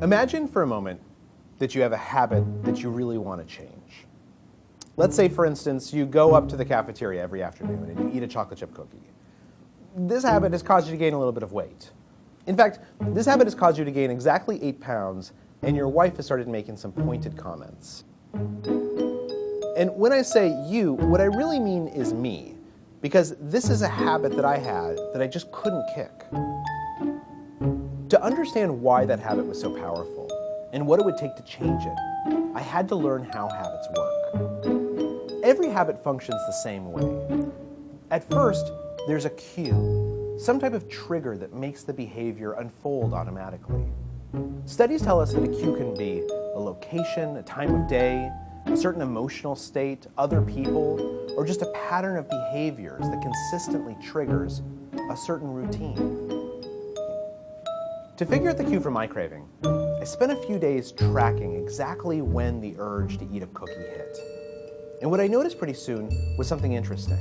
Imagine for a moment that you have a habit that you really want to change. Let's say, for instance, you go up to the cafeteria every afternoon and you eat a chocolate chip cookie. This habit has caused you to gain a little bit of weight. In fact, this habit has caused you to gain exactly 8 pounds, and your wife has started making some pointed comments. And when I say you, what I really mean is me, because this is a habit that I had that I just couldn't kick. To understand why that habit was so powerful and what it would take to change it, I had to learn how habits work. Every habit functions the same way. At first, there's a cue, some type of trigger that makes the behavior unfold automatically. Studies tell us that a cue can be a location, a time of day, a certain emotional state, other people, or just a pattern of behaviors that consistently triggers a certain routine. To figure out the cue for my craving, I spent a few days tracking exactly when the urge to eat a cookie hit. And what I noticed pretty soon was something interesting.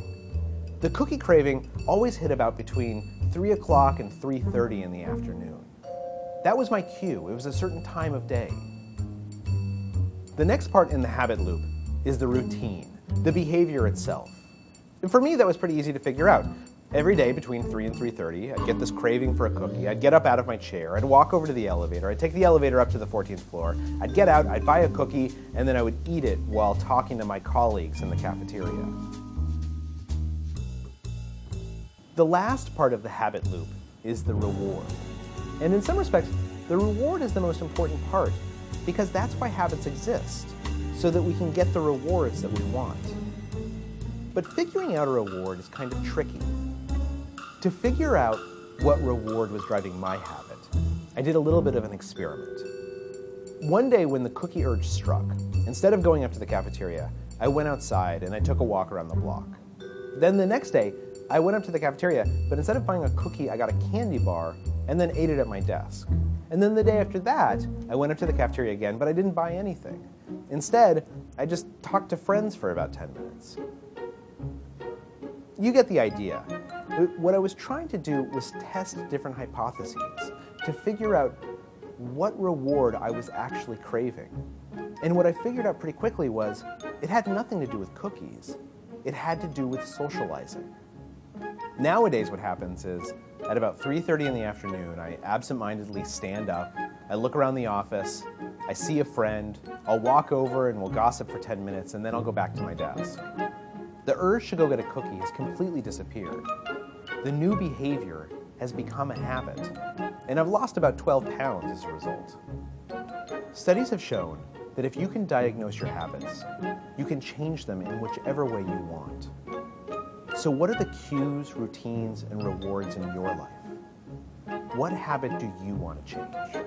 The cookie craving always hit about between 3 o'clock and 3:30 in the afternoon. That was my cue. It was a certain time of day. The next part in the habit loop is the routine, the behavior itself. And for me, that was pretty easy to figure out. Every day between 3 and 3:30, I'd get this craving for a cookie. I'd get up out of my chair. I'd walk over to the elevator. I'd take the elevator up to the 14th floor. I'd get out. I'd buy a cookie, and then I would eat it while talking to my colleagues in the cafeteria. The last part of the habit loop is the reward. And in some respects, the reward is the most important part, because that's why habits exist, so that we can get the rewards that we want. But figuring out a reward is kind of tricky. To figure out what reward was driving my habit, I did a little bit of an experiment. One day when the cookie urge struck, instead of going up to the cafeteria, I went outside and I took a walk around the block. Then the next day, I went up to the cafeteria, but instead of buying a cookie, I got a candy bar and then ate it at my desk. And then the day after that, I went up to the cafeteria again, but I didn't buy anything. Instead, I just talked to friends for about 10 minutes. You get the idea. What I was trying to do was test different hypotheses to figure out what reward I was actually craving. And what I figured out pretty quickly was it had nothing to do with cookies. It had to do with socializing. Nowadays what happens is, at about 3:30 in the afternoon, I absentmindedly stand up, I look around the office, I see a friend, I'll walk over and we'll gossip for 10 minutes and then I'll go back to my desk. The urge to go get a cookie has completely disappeared. The new behavior has become a habit, and I've lost about 12 pounds as a result. Studies have shown that if you can diagnose your habits, you can change them in whichever way you want. So what are the cues, routines, and rewards in your life? What habit do you want to change?